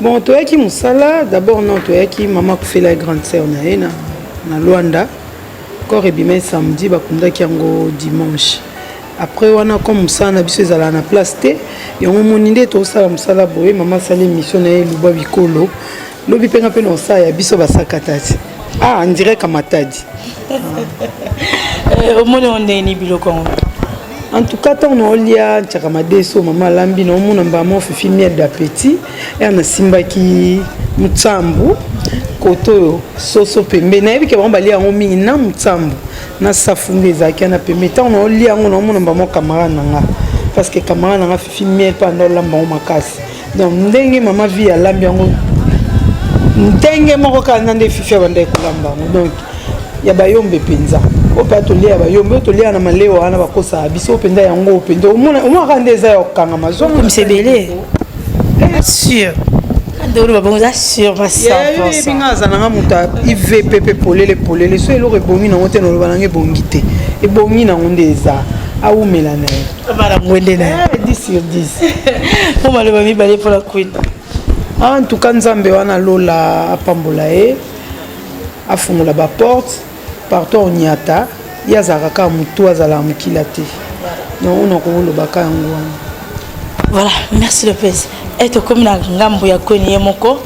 Bon, toi qui mosala, d'abord non, toi qui maman fait la grande sœur na Luanda. Encore et bien samedi bakunda ki yango dimanche. Après wana comme ça na biso ezala na place te, yango moninde to sala mosala boye maman sali mission na luba bikolo. Lobi penga pe no sa ya biso basakatati. Ah, on dirait kamatadi. Au monde on est ni biloko. En tout cas, on a lié Tchakamadeso, maman Lambi, on a un fifi miel d'appétit, et on a Simba qui Mutsambu, Koto, Soso Pembe, Naïbi qui va emballer en Mina Mutsambu, na Safunde Zaki, on a Pembe, on a lié on a un camarade, parce que camarade a fifi miel pendant l'ambon makas. Donc, n'dengue maman vie à Lambi, n'dengue mon canard de fifi à Vendée Kulamba. Donc, il y a Bayombe Penza. O pa to lia ba yombe to lia na maleo ana bakosa biso penda yango penda o mo randeza yo kanga mazongo comme c'est belé sûr ndolo ba bonza sûr ba ça ya binga zananga muta IVP polele so elo rebongi na ngote no banange bongite e bongi na ngondeza awumela na bara ngwende na 10 sur 10 pour maloba mi balé pour la queen en tout cas nzambe wana lola apambola e afungola ba porte partout on y ata yazaka mutu azala mukila te non on a ko baka yango. Voilà, merci Lopez. Et comme na ngambo ya koni moko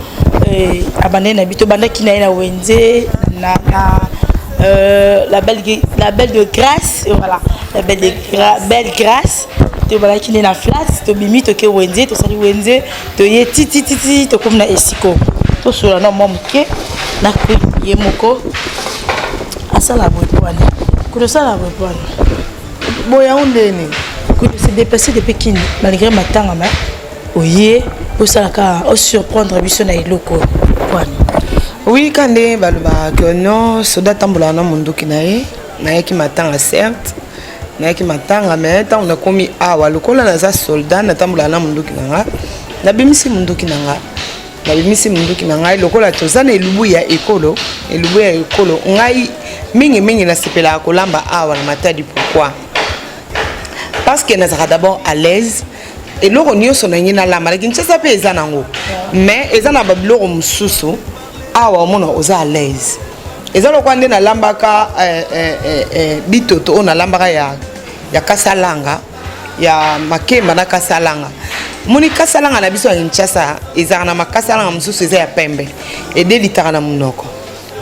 abandé na bito banda kina na wenze na la belle de grâce, voilà, la belle grâce to bala kina na flat to bimi to ke wenze to sali wenze to ye titi to comme na esiko to sura na momuke na koni ye moko asala boypoane kudo sala boypoane boya ondeni kudo se dépasser de Pékin malgré matanga ma oye osala ka o surprendre biso na eloko kwani oui kande baloba que non soda tambola na munduki na yaki matanga certes na yaki matanga mais tant on a commis awa lokola na za soldat na tambola na munduki nanga na bimisi munduki nanga na bimisi munduki nanga lokola tozana elubu ya ekolo ngai mingi na sepela kolamba awa na matadi. Pourquoi? Parce que nazaka d'abord à l'aise et loko nyonso na ngina lamba la kinchasa pe eza nango mais eza na babiloko mususu awa omona oza à l'aise eza lokwa nde na lambaka bitoto ona lambaka ya kasalanga ya makemba na kasalanga moni kasalanga na biso ya Kinshasa eza na makasalanga mususu eza ya pembe et delitaka na munoko.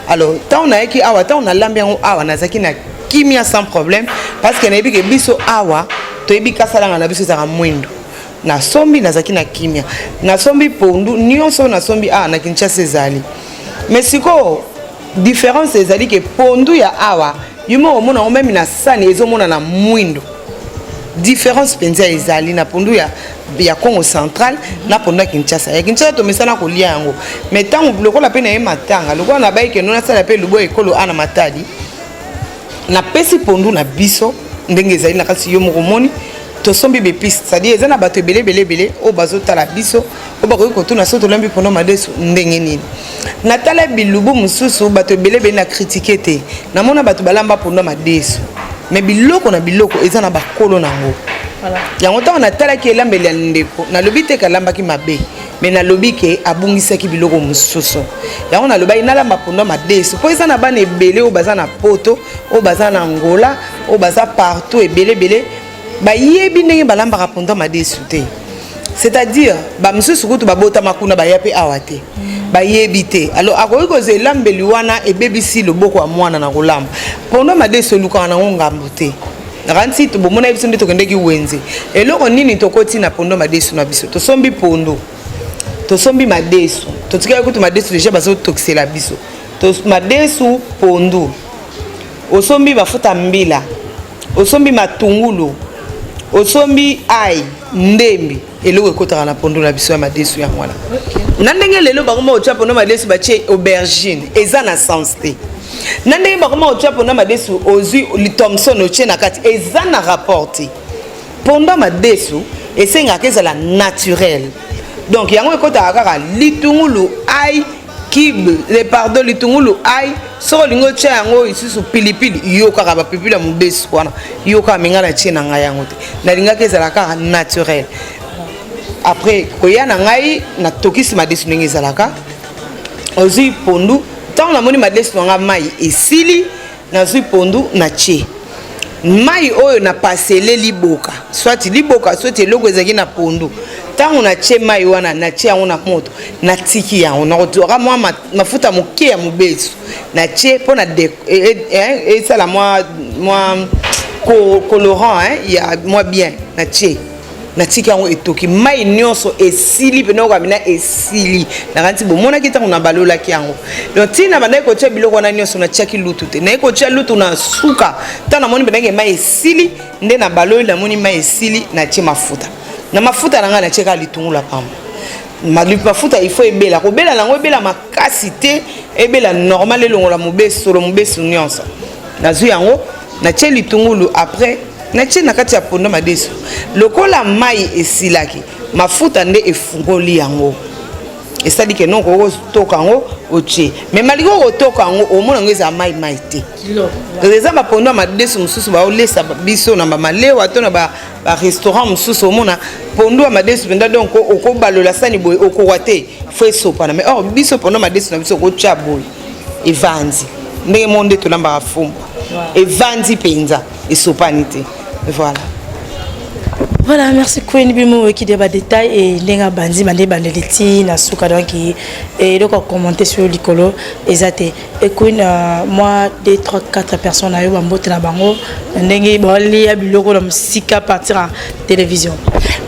Alors tant on a qui awa tant on a l'ambiance awa nazaki na kimia sans problème parce que na ebi ke biso awa to ebi kasalanga na biso za mwindo na sombi nazaki na kimia na sombi pondu nyonso na sombi na Kinshasa ezali mais siko différence ezali ke pondu ya awa yumo omona même na sani ezomona na mwindo différence penza ezali na pondu ya Congo central na pondu ya Kinshasa ya Kinshasa to mesana ko lia yango mais tant lokola pe na ye matanga lokola na baike no na sala pe lubo ekolo ana matadi na pesi pondu na biso ndenge ezali na kasi yo mokomoni to sombi be piste c'est-à-dire ezana bato belé o bazotala biso o bakoki kotuna soto lambi pono madesu ndenge nini na tala bilubu mususu bato belé na critiquer te na mona bato balamba pono madesu mais biloko na biloko ezana bakolo nango. Voilà. Yango ta on a tala ki elambeli ya ndeko na lobi te kalamba ki mabe mais na lobi ke abungisa ki biloko mususu yango na loba inalamba pono madesu po ezana bana ebele o bazana poto o bazana ngola o baza partout ebele ba yebi ndenge balamba pondo madesu te c'est-à-dire ba mususu kutu babota makuna ba yape awate ba yebi te alors akoki koze lambeli wana ebebisi loboko ya mwana na kolamba pondo madesu luka na ngambo te ransi to bomona biso nde tokendeki wenze eloko nini tokoti na pondo madesu na biso tosombi pondo tosombi madesu totika kutu madesu déjà bazo toxela biso to madesu pondo osombi bafuta mbila osombi matungulu osombi ai ndembi eloko ekotaka na pondo na biso ya madesu ya mwana na ndenge lelo bakoma otia pondo madesu batie aubergine eza na sens te na ndenge bakoma otia pondo madesu ozwi Thomson otie na kati eza na rapport te pondo madesu esengaka ezala naturel donc yango ekota kaka litungulu ai kibe le pardon litungulu ai so lingo tia yango isusu pilipili yo kaka ba pilipili mu besu wana yo kaka minga na tia na ngai yango te na linga ke ezala kaka naturel après koya na ngai na tokisi madesu ndenge ezalaka ozui pondu tant na moni madesu nga mai esili na zui pondu na tie mai oyo na pasele liboka soit liboka soit eloko ezaki na pondu tango na tie mai wana na tie yango na moto na tiki yango na kotoka mwa mafuta moke ya mobesu na tie mpo na esala mwa colorant ya mwa bien na tie na tiki yango etoki mai nyonso esili pena okamina esili na kanti bomonaki ntango na balolaki yango donc ntina bandaki kotia biloko wana nyonso natiaki lutu te naye kotia lutu na suka ntango namoni pendaki mai esili nde na baloli namoni mai esili natie mafuta na mafuta na ngai natieka litungulu ya pamba mafuta il faut ebela kobela nango ebela makasi te ebela normal elongola mobesu nyonso nazwi yango natie litungulu après natie na kati ya pondu madesu lokola mai esilaki mafuta nde efungoli yango esali ke non kotoka yango otie mais maliko kotoka yango omona ngo eza mai te eza bapondu madesu mosusu baolesa biso na bamalewa to na barestaurant mosusu omona pondu madesu penda donc okobalola sani boye okowa te fo esopana mais or biso pondu madesu na biso okotia boye evandi ndenge monde tolambaka fumbu evandi mpenza esopani te. Voilà, merci Queen Bimo qui débat détail et Lenga Bandi Bande Bandeliti na suka donc et donc commenter sur l'icolo exacté et Queen moi 2 3 4 personnes ayo bambote na bango ndenge bali ya biloko na musika partir en télévision.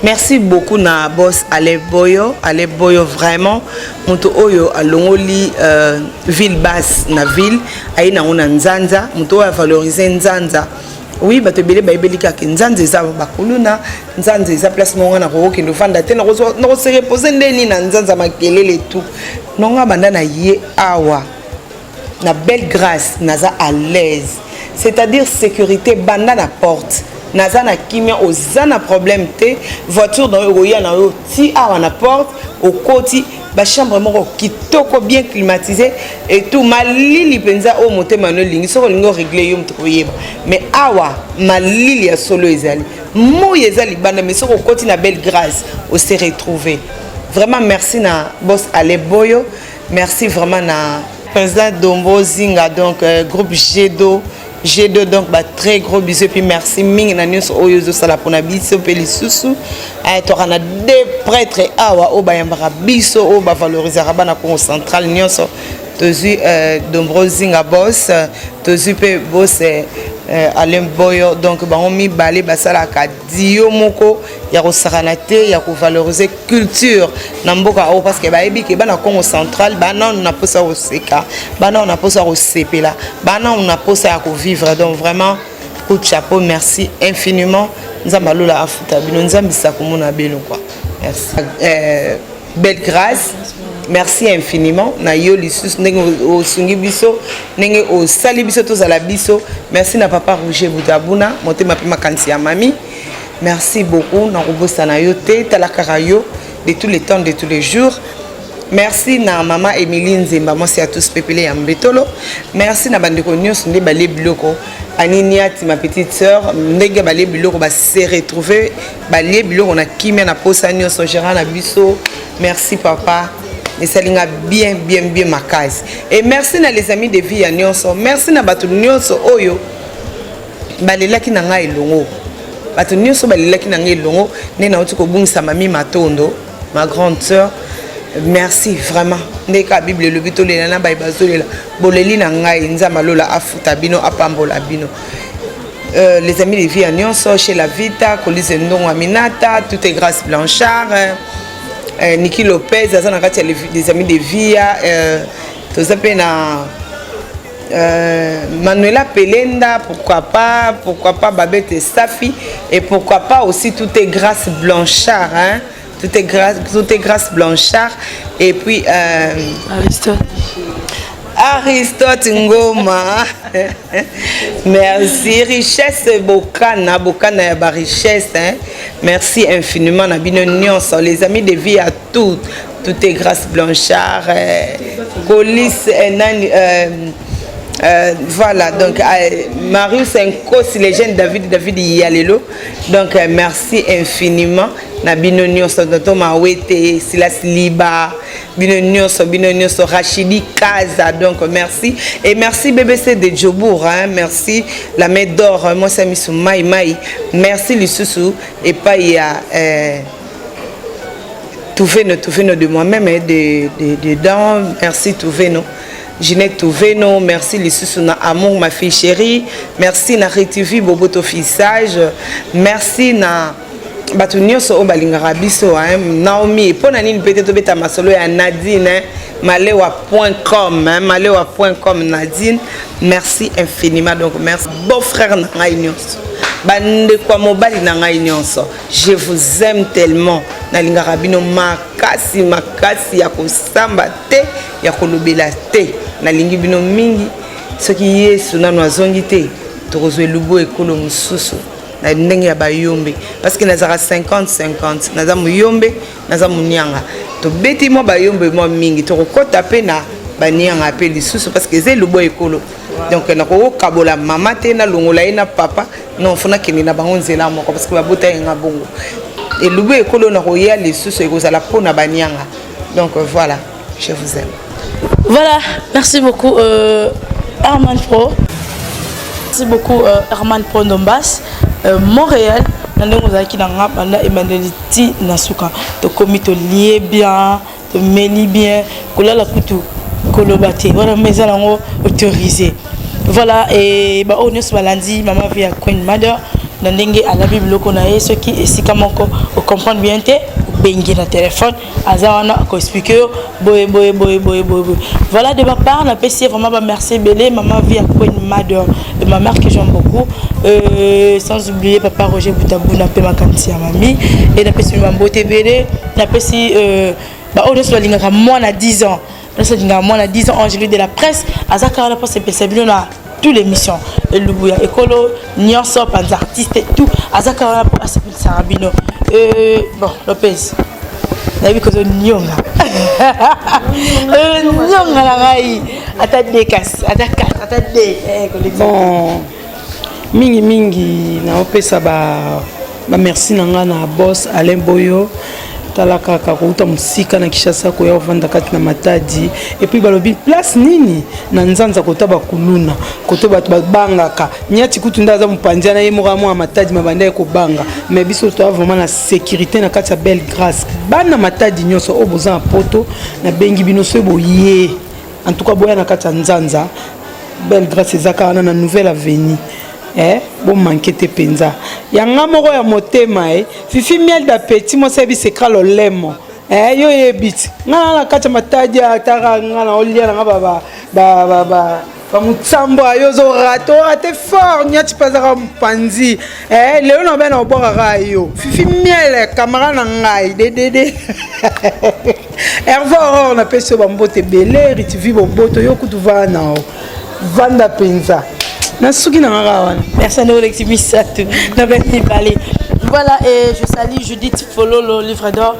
Merci beaucoup na boss Ale Boyo vraiment muto oyo alongoli ville basse na ville aina ona nzanza muto oyo valoriser nzanza. Oui, bato belé baibelika ke nzanza eza bakuluna nzanza eza place monga na ko kendo fanda te na ko se reposer ndeni na nzanza makelele tout nonga banda na ye awa na belle grâce naza à l'aise c'est-à-dire sécurité banda na porte naza na kimia ozana problème te voiture dans oya na yo ti awa na porte au côté ba chambre moko kitoko bien climatisé et tout malili penza o motema no lingi soko lingo régler yo mto yeba mais awa malili ya solo ezali moye ezali banda mais soko côté na belle grâce on s'est retrouvé vraiment merci na boss Ale Boyo merci vraiment na président Dombo Zinga donc groupe G2 donc bah très gros bisous puis merci ming na news oyo sala pona biso pe lisusu to kana des prêtres awa o bayambaka biso o ba valoriser bana Congo central nyonso tozi Dombozinga boss tozi pe boss Alain Boyo donc ba on mi balé basala ka dio moko ya ko sarana te ya ko valoriser culture na mboka o parce que ba ebi ke bana Congo central bana on a posa au seka bana on a posa au sepela bana on a posa à vivre donc vraiment coup de chapeau merci infiniment nzambalola afuta bino nzambisa komona belo quoi merci belle grâce merci infiniment na yo lisusu ndenge osungi biso ndenge osali biso tozala biso merci na papa Roger Budabuna motema pe makanisi ya mami merci beaucoup na kobosa na yo te talaka yo de tous les temps de tous les jours merci na maman Emilie Nzemba moi c'est à tous pepele ya mbetolo merci na bandeko nyonso nde bale biloko Aniniati ma petite sœur ndenge bale biloko ba se retrouver bale biloko na kimia na posa nyonso gérant na biso merci papa et ça linga bien ma case et merci na les amis de vie ya nyonso merci na batu nyonso oyo balelaki na ngai longo batu nyonso balelaki na ngai longo ne na uti ko bungisa mami Matondo ma grande sœur merci vraiment ndeka bible le bitolela na bai bazolela boleli na ngai nzamba lola afuta bino apambola bino les amis de vie ya nyonso chez la Vita Colise Ndongo Aminata tout est grâce Blanchard Niki Lopez azana kati les amis de Via tozape na Manuela Pelenda pourquoi pas Babette Safi et pourquoi pas aussi tout est grâce Blanchard hein tout est grâce Blanchard et puis Aristote Ngoma. Merci. Richesse Bokana. Bokana ya ba richesse. Hein? Merci infiniment. Les amis de vie à tout. Tout est grâce Blanchard. Colis voilà, donc Marius Nkos, légende David Yalelo. Donc merci infiniment. Na bino nyonso Tonton Mawete, Silas Liba, bino nyonso Rachidi Kaza. Donc merci et merci BBC de Djobour, hein. Merci la main d'or, moi c'est Missou Mai. Merci Lissousou et pas il y a Touveno de moi-même dedans. Merci Touveno. Ginette Touveno, merci Lissousou na amour ma fille chérie. Merci na Retivi Boboto Fissage. Merci na batu nyonso o balingaka biso hein. Naomi pona nini peut-être beta masolo ya Nadine hein. Malewa.com hein. Malewa.com Nadine. Merci infiniment. Donc merci beau frère na ngai nyonso. Bande kwa mobali na ngai nyonso. Je vous aime tellement. Nalingaka bino makasi ya kosamba te ya kolobela te. Nalingi bino mingi soki Yesu nanu azongi te tokozwe lubo ekolo mususu na ndenge ya bayombe parce que nazara 50-50 naza muyombe naza munyanga to beti mo bayombe mo mingi to kokota pe na banyanga pe lisusu parce que ze lubo ekolo donc na ko kabola mama te na longola ina papa non fona kini na bango nzela moko parce que babota nga bongo et lubo ekolo na ko ya lisusu ekozala pona banyanga donc voilà je vous aime. Voilà, merci beaucoup Herman Pro. Merci beaucoup Herman Pro Ndombas. Montréal, nous avons Emmanueliti Nasuka. Tu commis te lier bien, te mêler bien, coller la couteau, colobate. Voilà, mais allons autorisé. Voilà, et bah on est sur lundi, maman vient à Queen Mother. Dans à la Bible qu'on a ceux qui ici comment on comprend bien te bengi na téléphone azawana ko expliquer boy. Voilà de ma part on a passé vraiment merci belé maman vient à Queen Mother de ma mère que j'aime beaucoup sans oublier papa Roger Boutabou na pe ma kanti ya mami et na passé ma beauté belé na passé bah on est sur linga moi na 10 ans on est linga moi na 10 ans Angélique de la presse azaka na passe c'est là toutes les missions et le bouya écolo nyonso pas artistes et tout azaka pour asapil sarabino bon Lopez na vu que nyonga nyonga la ngai ata dekas ata de bon mingi na opesa ba merci nanga na boss Alain Boyo talaka kakuta musika na Kishasa ko ya vanda kati na Matadi et puis balobi place nini na nzanza kota bakuluna koto batu bangaka nyati kutunda za mupandia na yemoka mo Matadi mabanda ko banga mais biso to vraiment na sécurité na kati ya Belle Grâce bana Matadi nyonso oboza poto na bengi binoso boye en tout cas boya na kati ya nzanza Belle Grâce ezaka na nouvelle avenue bon manquete penza yanga moko ya motema fifi miel da petit mo sebi sekra lo lemo yo yebit ngana na kati Matadi ataka ngana olia na ba mutsambo ayozo rato ate fort nyati pazaka mpanzi leo na bena oboka yo fifi miel kamera na ngai de Hervé Aurore na peso bambote belé ritivi boboto yo kutuva na vanda penza. Merci à nous, voilà, et je salue Judith Follow, le livre d'or,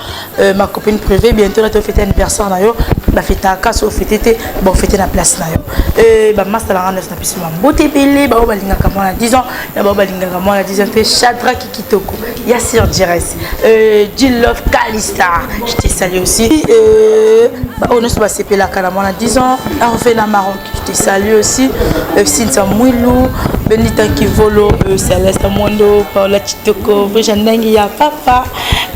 ma copine privée. Bientôt, on va fêter l'anniversaire. On va fêter à Kasso, fêter la place. Et bah, master la rendre, c'est un peu beauté belé. Bah, on va linga comme on a 10 ans. On va linga comme on a 10 ans. Chadra Kikitoko, Yassir Djires, Jill Love Kalista. Je te salue aussi. Bah, on est passé là quand on a 10 ans. Hervé Maroc, je te salue aussi. Cynthia Mouilou, Benita Kivolo, Céleste Mondo, Paula Chitoko, Brijandengi, ya papa.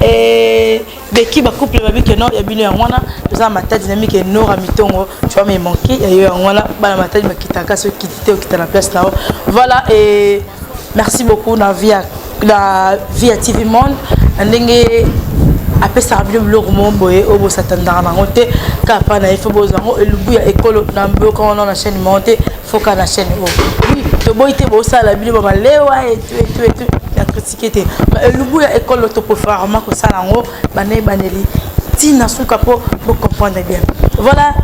Et Beki ba couple ba biki non ya bino ya wana toza mata dynamique et Nora Mitongo tu vas me manquer ya yo wana ba mata ma kitaka so kitite okita la place là. Voilà et merci beaucoup na via TV Monde ndenge après ça bien le roman boye obo satanda na ngote ka pa na ifo bozango elubu ya ekolo na mboko on na chaîne monter faut ka na chaîne oui to boyite bo sala bilo ba lewa et tout ya critiquer te elubu ya ekolo to pour faire ma ko sala ngo baneli tina suka pour comprendre bien. Voilà,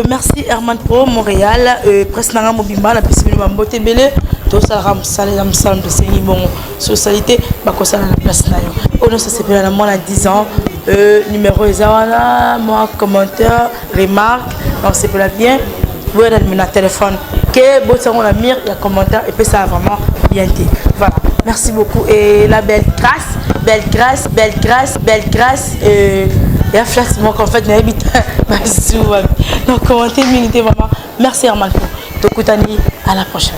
merci Herman Pro Montréal, presse nanga mobimba na piscine bambote belé, to salam salam salam de Seigneur bon socialité ba ko sala na place na yo. Ono ça c'est pour la moins à 10 ans. Numéro ezawana, moi commentaire, remarque, donc c'est pour la bien. Vous avez un téléphone que bon la mire, il y a commentaire et puis ça a vraiment bien été. Voilà, merci beaucoup et la belle grâce. Et à flash, moi, en fait, j'habite donc, commentez, minutez, vraiment. Merci, Herman. Donc, à la prochaine.